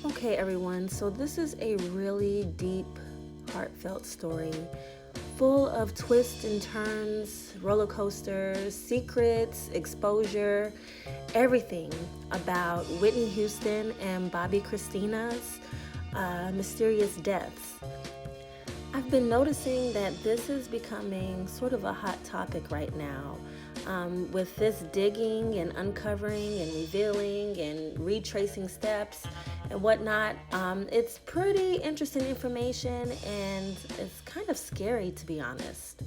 Okay, everyone, so this is a really deep, heartfelt story full of twists and turns, roller coasters, secrets, exposure, everything about Whitney Houston and Bobbi Kristina's mysterious deaths. I've been noticing that this is becoming sort of a hot topic right now. With this digging and uncovering and revealing and retracing steps and whatnot, it's pretty interesting information and it's kind of scary, to be honest.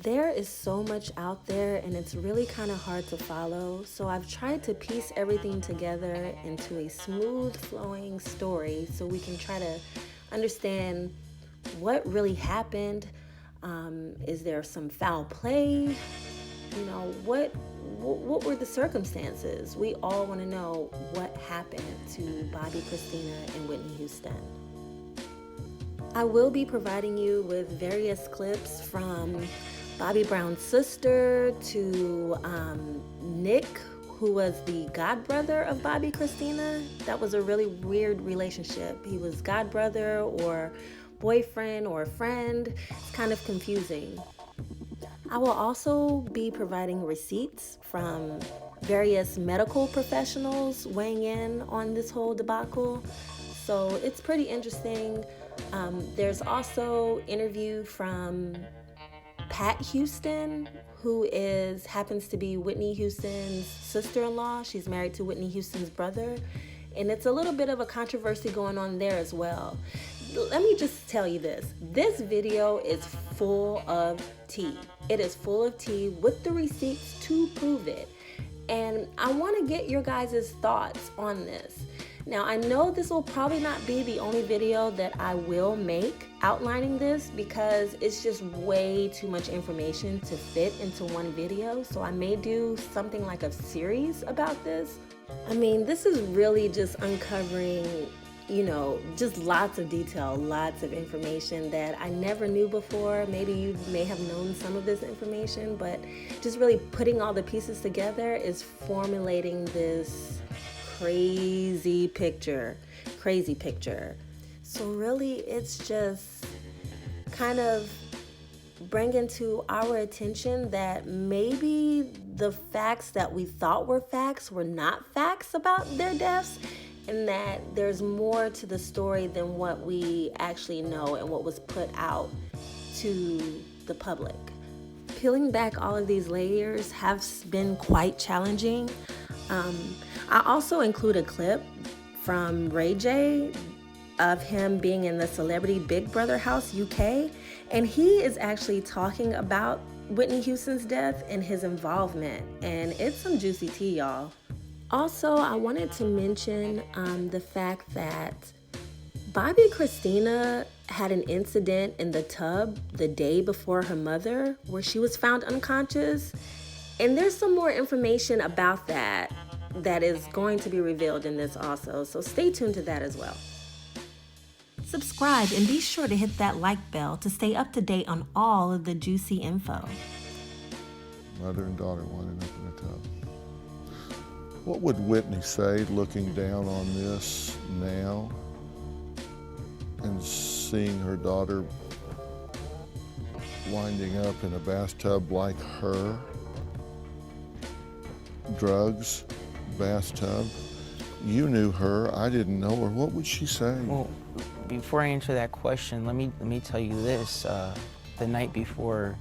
There is so much out there and it's really kind of hard to follow, so I've tried to piece everything together into a smooth flowing story so we can try to understand what really happened. Is there some foul play? You know, what were the circumstances? We all want to know what happened to Bobbi Kristina and Whitney Houston. I will be providing you with various clips from Bobby Brown's sister to Nick, who was the godbrother of Bobbi Kristina. That was a really weird relationship. He was godbrother or boyfriend or friend. It's kind of confusing. I will also be providing receipts from various medical professionals weighing in on this whole debacle. So it's pretty interesting. There's also interview from Pat Houston, who happens to be Whitney Houston's sister-in-law. She's married to Whitney Houston's brother. And it's a little bit of a controversy going on there as well. Let me just tell you this. This video is full of tea. It is full of tea with the receipts to prove it. And I want to get your guys' thoughts on this. Now, I know this will probably not be the only video that I will make outlining this because it's just way too much information to fit into one video. So I may do something like a series about this. I mean, this is really just uncovering, just lots of detail, lots of information that I never knew before. Maybe you may have known some of this information, but just really putting all the pieces together is formulating this crazy picture. So really, it's just kind of bringing to our attention that maybe the facts that we thought were facts were not facts about their deaths, and that there's more to the story than what we actually know and what was put out to the public. Peeling back all of these layers has been quite challenging. I also include a clip from Ray J of him being in the Celebrity Big Brother House UK, and he is actually talking about Whitney Houston's death and his involvement, and it's some juicy tea, y'all. Also, I wanted to mention the fact that Bobbi Kristina had an incident in the tub the day before her mother where she was found unconscious, and there's some more information about that is going to be revealed in this also, so stay tuned to that as well. Subscribe and be sure to hit that like bell to stay up to date on all of the juicy info. Mother and daughter winding up in the tub. What would Whitney say looking down on this now and seeing her daughter winding up in a bathtub like her? Drugs, bathtub. You knew her, I didn't know her. What would she say? Well, before I answer that question, let me tell you this. The night before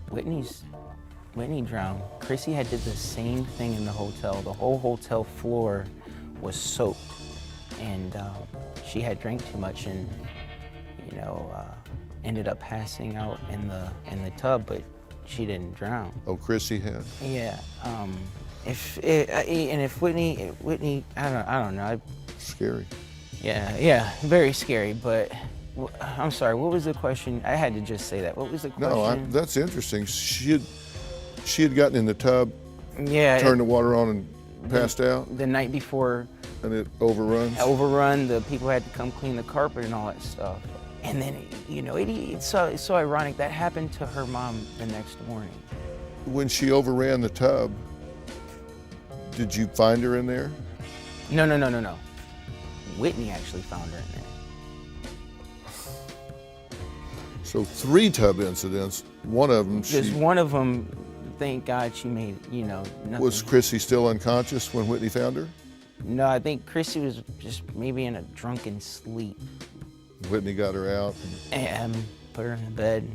Whitney drowned, Chrissy had did the same thing in the hotel. The whole hotel floor was soaked, and she had drank too much and ended up passing out in the tub, but she didn't drown. Oh, Chrissy had? Yeah. If Whitney, I don't know. Scary. Yeah, very scary. But I'm sorry. What was the question? I had to just say that. What was the question? No, that's interesting. She had gotten in the tub. Yeah. Turned the water on and passed out. The night before. And it overruns. The people had to come clean the carpet and all that stuff. And then it's so ironic that happened to her mom the next morning. When she overran the tub, did you find her in there? No. Whitney actually found her in there. So 3 tub incidents. One of them, Just one of them, thank God she made, nothing. was Chrissy still unconscious when Whitney found her? No, I think Chrissy was just maybe in a drunken sleep. Whitney got her out. And put her in the bed.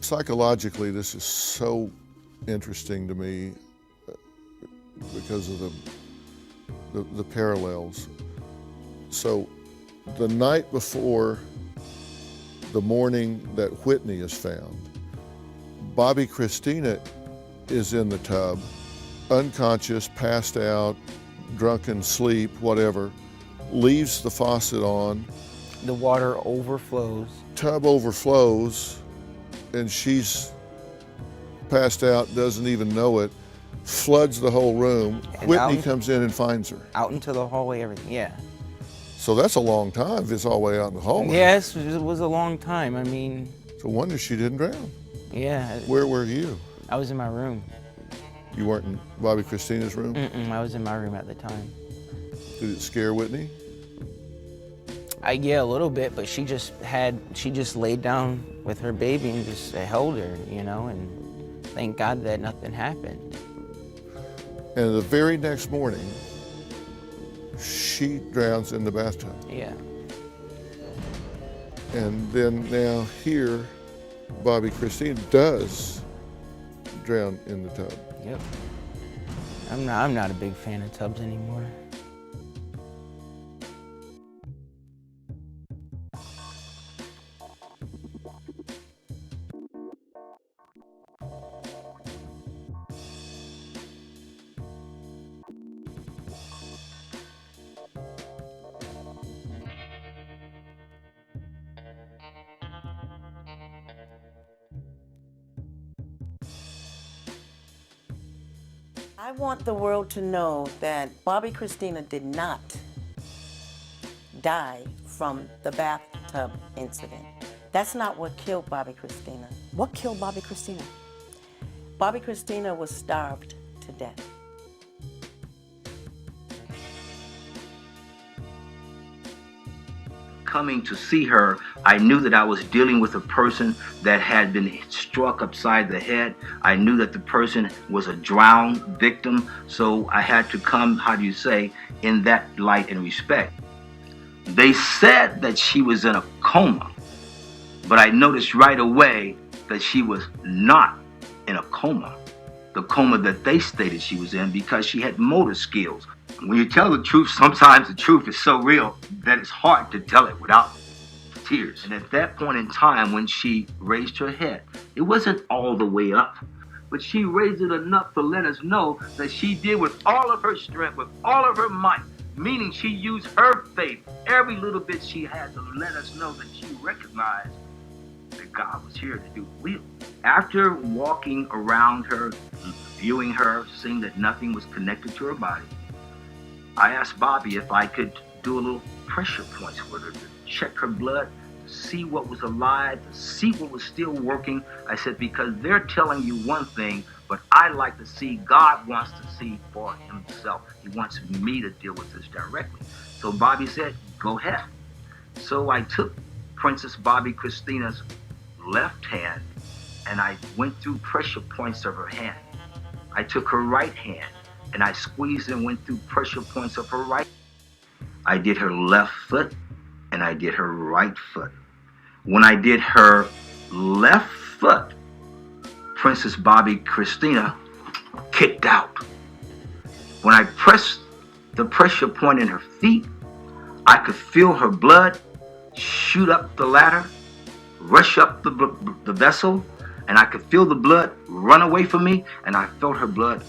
Psychologically, this is so interesting to me because of the parallels. So the night before the morning that Whitney is found, Bobbi Kristina is in the tub, unconscious, passed out, drunken sleep, whatever, leaves the faucet on. The water overflows. Tub overflows, and she's passed out, doesn't even know it, floods the whole room. And Whitney comes in and finds her. Out into the hallway, everything, yeah. So that's a long time if it's all the way out in the hallway. Yes, it was a long time. I mean. So wonder she didn't drown. Yeah. Where were you? I was in my room. You weren't in Bobbi Kristina's room? I was in my room at the time. Did it scare Whitney? Yeah, a little bit, but she just laid down with her baby and just held her, and thank God that nothing happened. And the very next morning, she drowns in the bathtub. Yeah. And then now here, Bobbi Kristina does drown in the tub. Yep. I'm not a big fan of tubs anymore. I want the world to know that Bobbi Kristina did not die from the bathtub incident. That's not what killed Bobbi Kristina. What killed Bobbi Kristina? Bobbi Kristina was starved to death. Coming to see her, I knew that I was dealing with a person that had been struck upside the head. I knew that the person was a drowned victim, so I had to come, in that light and respect. They said that she was in a coma, but I noticed right away that she was not in a coma, the coma that they stated she was in, because she had motor skills. When you tell the truth, sometimes the truth is so real that it's hard to tell it without tears. And at that point in time, when she raised her head, it wasn't all the way up, but she raised it enough to let us know that she did with all of her strength, with all of her might, meaning she used her faith, every little bit she had, to let us know that she recognized that God was here to do the will. After walking around her, viewing her, seeing that nothing was connected to her body, I asked Bobbi if I could do a little pressure points with her to check her blood, to see what was alive, to see what was still working. I said, because they're telling you one thing, but I like to see, God wants to see for himself. He wants me to deal with this directly. So Bobbi said, go ahead. So I took Princess Bobbi Kristina's left hand and I went through pressure points of her hand. I took her right hand and I squeezed and went through pressure points of her right. I did her left foot and I did her right foot. When I did her left foot, Princess Bobbi Kristina kicked out. When I pressed the pressure point in her feet, I could feel her blood shoot up the ladder, rush up the vessel, and I could feel the blood run away from me, and I felt her blood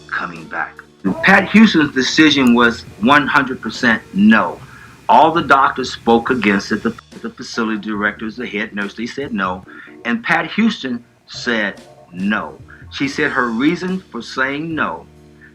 coming back. Pat Houston's decision was 100% no. All the doctors spoke against it, the facility directors, the head nurse, they said no. And Pat Houston said no. She said her reason for saying no,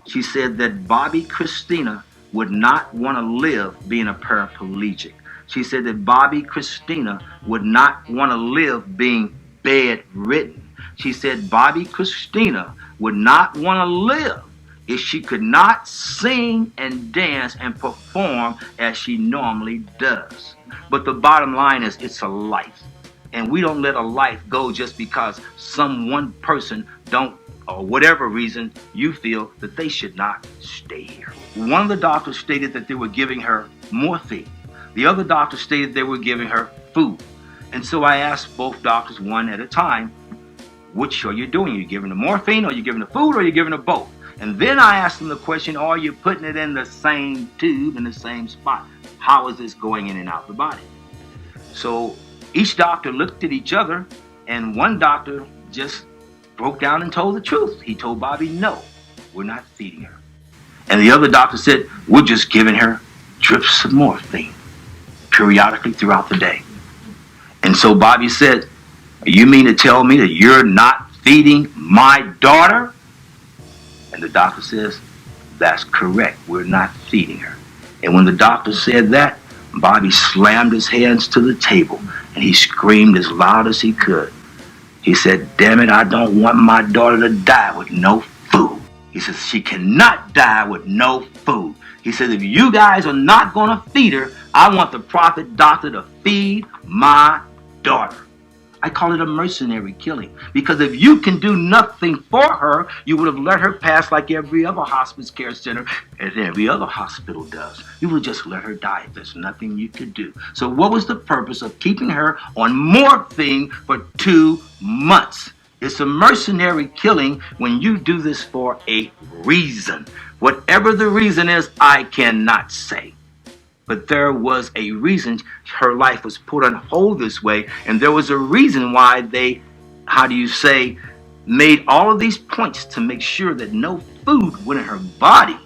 she said that Bobbi Kristina would not want to live being a paraplegic. She said that Bobbi Kristina would not want to live being bedridden. She said Bobbi Kristina would not want to live is she could not sing and dance and perform as she normally does. But the bottom line is it's a life. And we don't let a life go just because some one person don't, or whatever reason you feel that they should not stay here. One of the doctors stated that they were giving her morphine. The other doctor stated they were giving her food. And so I asked both doctors one at a time, which are you doing? Are you giving the morphine, or are you giving the food, or are you giving the both? And then I asked them the question, are you putting it in the same tube, in the same spot? How is this going in and out the body? So each doctor looked at each other, and one doctor just broke down and told the truth. He told Bobbi, no, we're not feeding her. And the other doctor said, we're just giving her drips of morphine periodically throughout the day. And so Bobbi said, you mean to tell me that you're not feeding my daughter? And the doctor says, that's correct. We're not feeding her. And when the doctor said that, Bobbi slammed his hands to the table and he screamed as loud as he could. He said, damn it, I don't want my daughter to die with no food. He says, she cannot die with no food. He says, if you guys are not going to feed her, I want the prophet doctor to feed my daughter. I call it a mercenary killing, because if you can do nothing for her, you would have let her pass like every other hospice care center and every other hospital does. You would just let her die if there's nothing you could do. So what was the purpose of keeping her on morphine for 2 months? It's a mercenary killing when you do this for a reason. Whatever the reason is, I cannot say. But there was a reason her life was put on hold this way, and there was a reason why they, made all of these points to make sure that no food went in her body.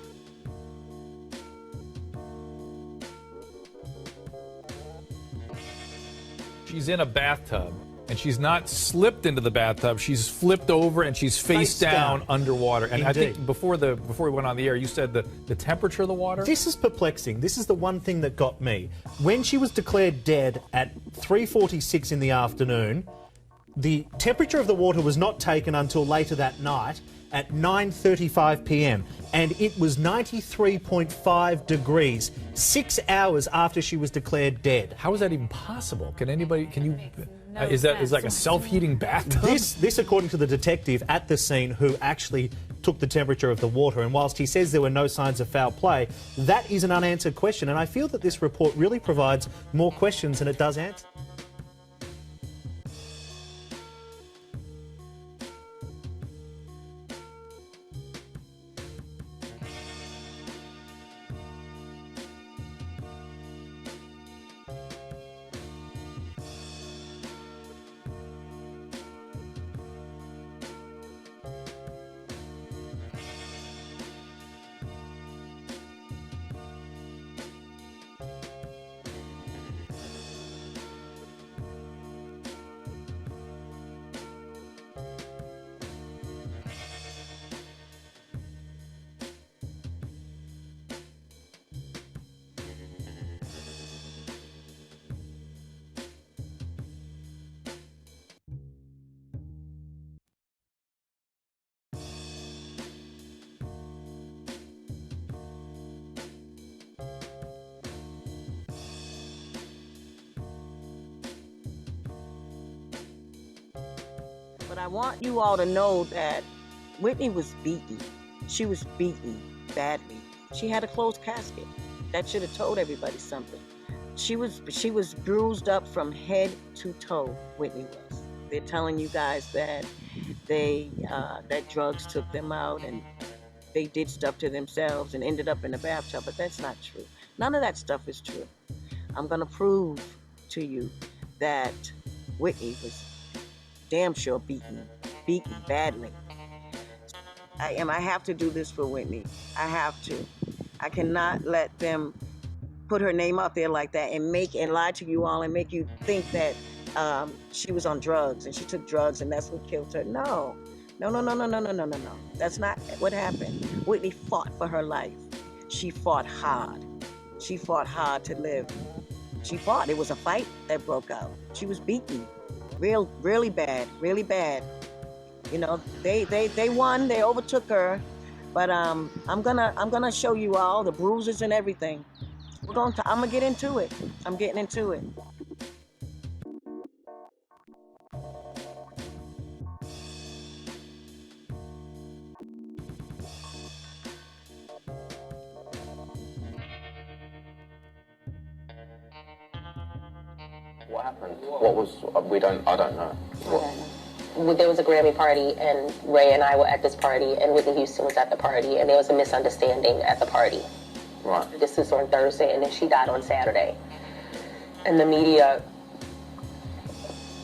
She's in a bathtub, and she's not slipped into the bathtub. She's flipped over and she's face down underwater. And Indeed. I think before we went on the air, you said the temperature of the water? This is perplexing. This is the one thing that got me. When she was declared dead at 3:46 in the afternoon, the temperature of the water was not taken until later that night at 9:35 p.m. and it was 93.5 degrees 6 hours after she was declared dead. How is that even possible? Is that like a self-heating bathtub? This, according to the detective at the scene who actually took the temperature of the water, and whilst he says there were no signs of foul play, that is an unanswered question, and I feel that this report really provides more questions than it does answers. But I want you all to know that Whitney was beaten. She was beaten badly. She had a closed casket. That should have told everybody something. She was bruised up from head to toe, Whitney was. They're telling you guys that that drugs took them out and they did stuff to themselves and ended up in the bathtub, but that's not true. None of that stuff is true. I'm gonna prove to you that Whitney was damn sure beaten badly. I have to do this for Whitney. I have to. I cannot let them put her name out there like that and lie to you all and make you think that she was on drugs and she took drugs and that's what killed her. No. That's not what happened. Whitney fought for her life. She fought hard. She fought hard to live. She fought. It was a fight that broke out. She was beaten. Really bad. You know, they won. They overtook her. But I'm gonna show you all the bruises and everything. I'm gonna get into it. I'm getting into it. What happened? What was, I don't know. Well, there was a Grammy party, and Ray and I were at this party, and Whitney Houston was at the party, and there was a misunderstanding at the party. Right. This is on Thursday, and then she died on Saturday. And the media,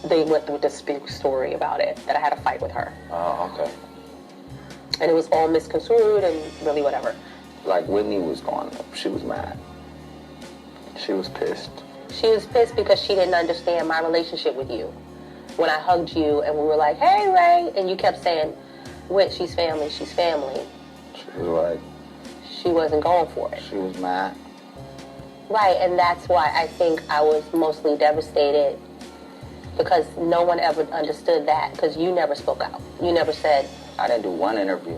they went through this big story about it, that I had a fight with her. Oh, okay. And it was all misconstrued and really whatever. Like, Whitney was going up. She was mad. She was pissed. She was pissed because she didn't understand my relationship with you. When I hugged you and we were like, hey, Ray, and you kept saying, Whit, she's family, she's family. She was like... She wasn't going for it. She was mad. Right, and that's why I think I was mostly devastated, because no one ever understood that, because you never spoke out. You never said... I didn't do one interview.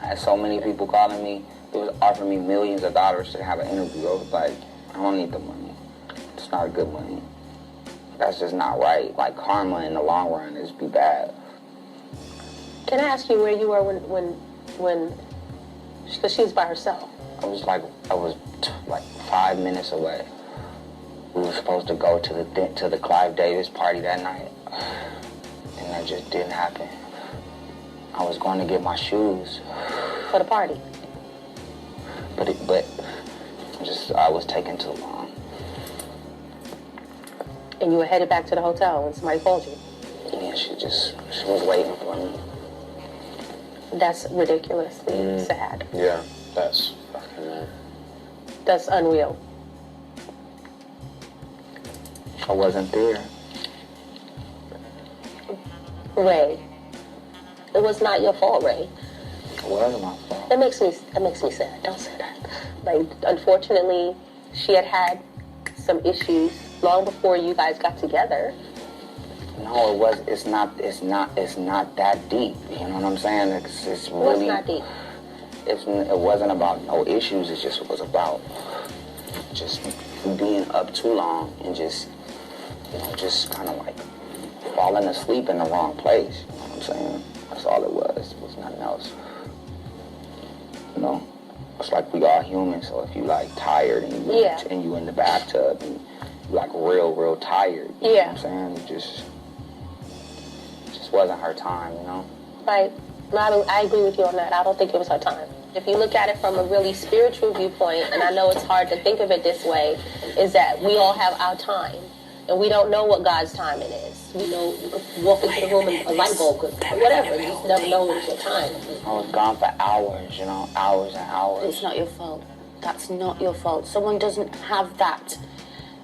I had so many people calling me. It was offering me millions of dollars to have an interview. I was like, I don't need the money. It's not good money. That's just not right. Like, karma in the long run is be bad. Can I ask you where you were when because she was by herself? I was like 5 minutes away. We were supposed to go to the Clive Davis party that night, and that just didn't happen. I was going to get my shoes For the party? but I was taking too long. And you were headed back to the hotel when somebody called you? Yeah, she was waiting for me. That's ridiculously sad. Yeah, that's fucking... That's unreal. I wasn't there. Ray, it was not your fault, Ray. It wasn't my fault. That makes me sad. Don't say that. Like, unfortunately, she had some issues long before you guys got together. No, it's not that deep. You know what I'm saying? It's really... What's not deep? It wasn't about no issues. It just was about just being up too long and just kind of like falling asleep in the wrong place. You know what I'm saying? That's all it was. It was nothing else. You know? It's like we all human, so if you like tired and you in the bathtub and you like real tired, you know what I'm saying? It just wasn't her time, you know? Right. I agree with you on that. I don't think it was her time. If you look at it from a really spiritual viewpoint, and I know it's hard to think of it this way, is that we all have our time. And we don't know what God's timing is. We know you could walk into the room and a light bulb could, whatever. You just never know what's your time. I was gone for hours, you know, hours and hours. It's not your fault. That's not your fault. Someone doesn't have that.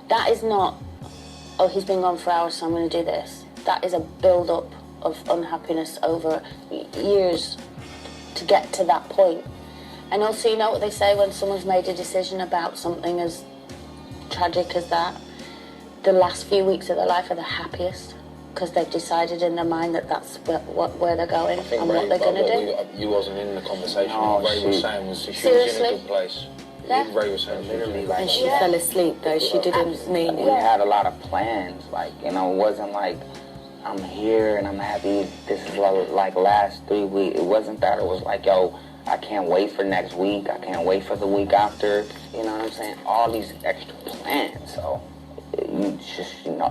That is not, oh, he's been gone for hours, so I'm going to do this. That is a build-up of unhappiness over years to get to that point. And also, you know what they say when someone's made a decision about something as tragic as that? The last few weeks of their life are the happiest because they've decided in their mind that that's where they're going and what they're going to do. You wasn't in the conversation. No, what Ray was saying was she was in a good place. Yeah. Ray was saying literally like... And she fell asleep though, she didn't mean it. We had a lot of plans, like, you know, it wasn't like I'm here and I'm happy. This is like last 3 weeks. It wasn't that. It was like, yo, I can't wait for next week. I can't wait for the week after. You know what I'm saying? All these extra plans. So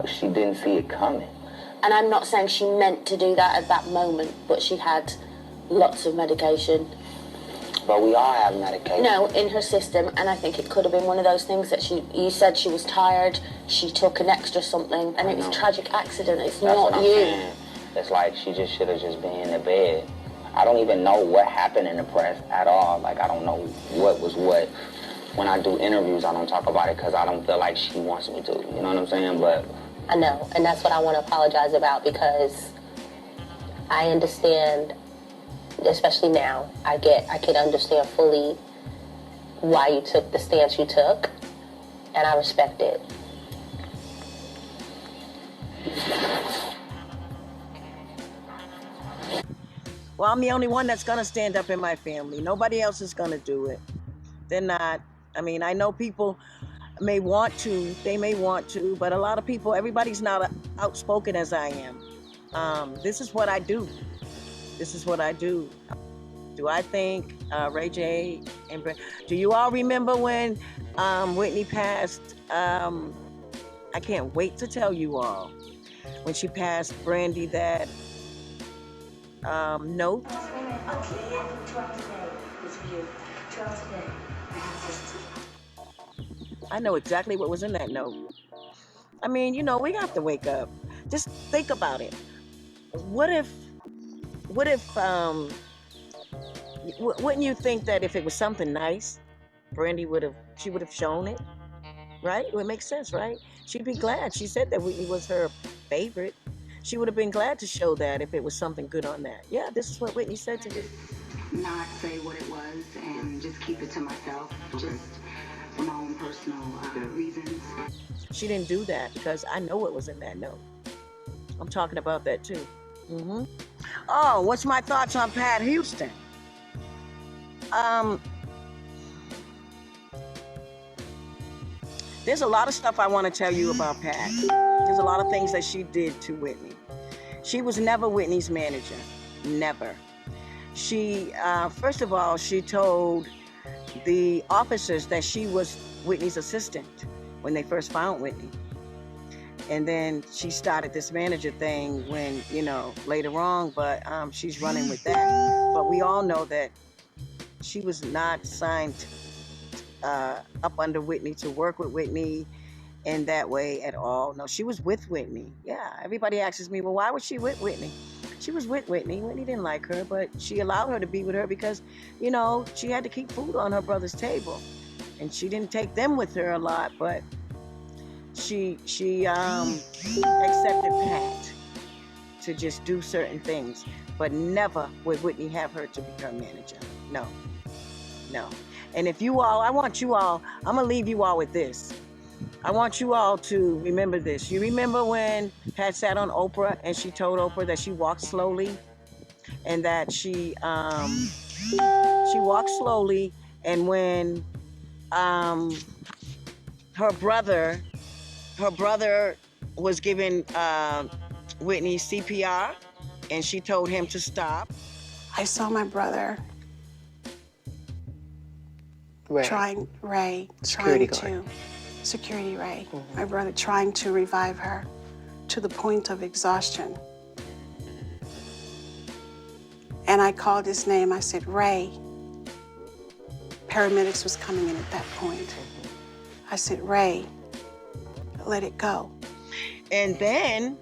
she didn't see it coming. And I'm not saying she meant to do that at that moment, but she had lots of medication. But we all have medication. No, in her system, and I think it could have been one of those things that you said she was tired, she took an extra something, and it was a tragic accident. It's That's not what I'm you. saying. It's like she just should have just been in the bed. I don't even know what happened in the press at all. Like, I don't know what was what. When I do interviews, I don't talk about it because I don't feel like she wants me to. You know what I'm saying? But I know, and that's what I want to apologize about, because I understand, especially now, I can understand fully why you took the stance you took, and I respect it. Well, I'm the only one that's gonna stand up in my family. Nobody else is gonna do it. They're not. I mean, I know people may want to, but a lot of people, everybody's not outspoken as I am. This is what I do. This is what I do. Do I think Ray J and do you all remember when Whitney passed? I can't wait to tell you all when she passed Brandy that note. I know exactly what was in that note. I mean, you know, we have to wake up. Just think about it. What if wouldn't you think that if it was something nice, Brandy would have shown it, right? It would make sense, right? She'd be glad. She said that Whitney was her favorite. She would have been glad to show that if it was something good on that. Yeah, this is what Whitney said to me. Not say what it was and just keep it to myself, just for my own personal reasons. She didn't do that because I know what was in that note. I'm talking about that too. Oh, what's my thoughts on Pat Houston? There's a lot of stuff I want to tell you about Pat. There's a lot of things that she did to Whitney. She was never Whitney's manager. Never. She, first of all, she told the officers that she was Whitney's assistant when they first found Whitney. And then she started this manager thing when, you know, later on, but she's running with that. But we all know that she was not signed up under Whitney to work with Whitney in that way at all. No, she was with Whitney. Yeah, everybody asks me, well, why was she with Whitney? She was with Whitney. Whitney didn't like her, but she allowed her to be with her because, you know, she had to keep food on her brother's table. And she didn't take them with her a lot, but she accepted Pat to just do certain things, but never would Whitney have her to be her manager. No. And if you all, I want you all, I'm gonna leave you all with this. I want you all to remember this. You remember when Pat sat on Oprah and she told Oprah that she walked slowly and that she walked slowly, and when her brother was giving Whitney CPR and she told him to stop. I saw my brother Security Ray, my brother trying to revive her to the point of exhaustion. And I called his name, I said, Ray. Paramedics was coming in at that point. I said, Ray, let it go. And then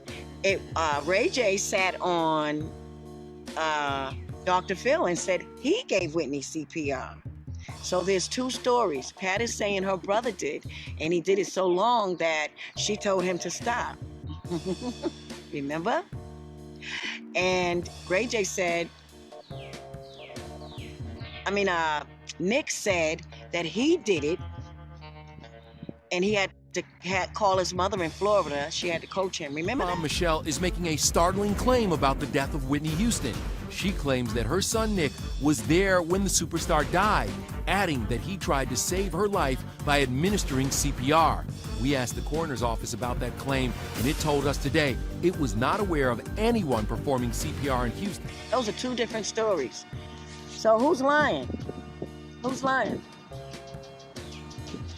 Ray J sat on Dr. Phil and said he gave Whitney CPR. So there's two stories. Pat is saying her brother did, and he did it so long that she told him to stop. Remember? And Ray J said, Nick said that he did it, and he had to call his mother in Florida. She had to coach him. Remember that? Mom Michelle is making a startling claim about the death of Whitney Houston. She claims that her son Nick was there when the superstar died, adding that he tried to save her life by administering CPR. We asked the coroner's office about that claim, and it told us today it was not aware of anyone performing CPR in Houston. Those are two different stories. So who's lying? Who's lying?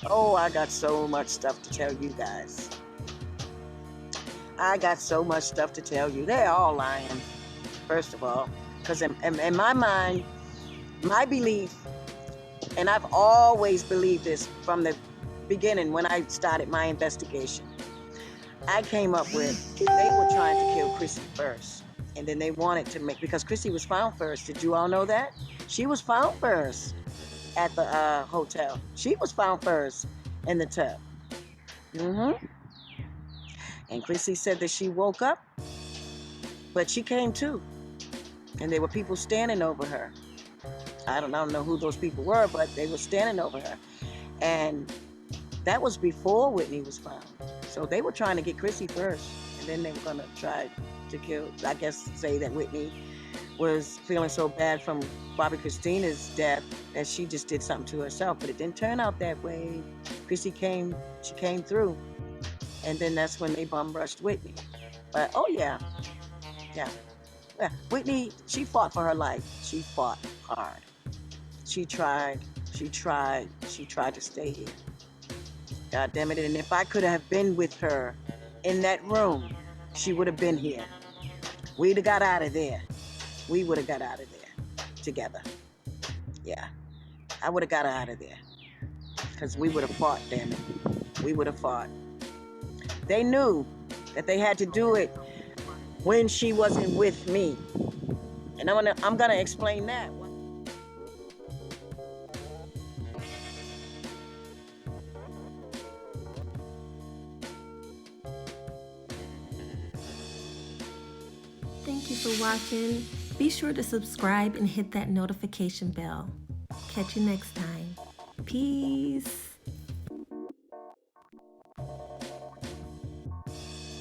Oh, I got so much stuff to tell you guys. I got so much stuff to tell you. They're all lying, first of all. Because in my mind, my belief, and I've always believed this from the beginning when I started my investigation, I came up with they were trying to kill Chrissy first. And then they wanted to because Chrissy was found first. Did you all know that? She was found first at the hotel. She was found first in the tub. And Chrissy said that she woke up, but she came to. And there were people standing over her. I don't know who those people were, but they were standing over her. And that was before Whitney was found. So they were trying to get Chrissy first. And then they were going to try to kill, I guess, say that Whitney was feeling so bad from Bobbi Kristina's death that she just did something to herself. But it didn't turn out that way. She came through. And then that's when they bum rushed Whitney. But oh yeah. Whitney, she fought for her life. She fought hard. She tried to stay here. God damn it. And if I could have been with her in that room, she would have been here. We'd have got out of there. We would have got out of there together. Yeah. I would have got out of there. Because we would have fought, damn it. We would have fought. They knew that they had to do it when she wasn't with me. And I'm gonna explain that. Thank you for watching. Be sure to subscribe and hit that notification bell. Catch you next time. Peace.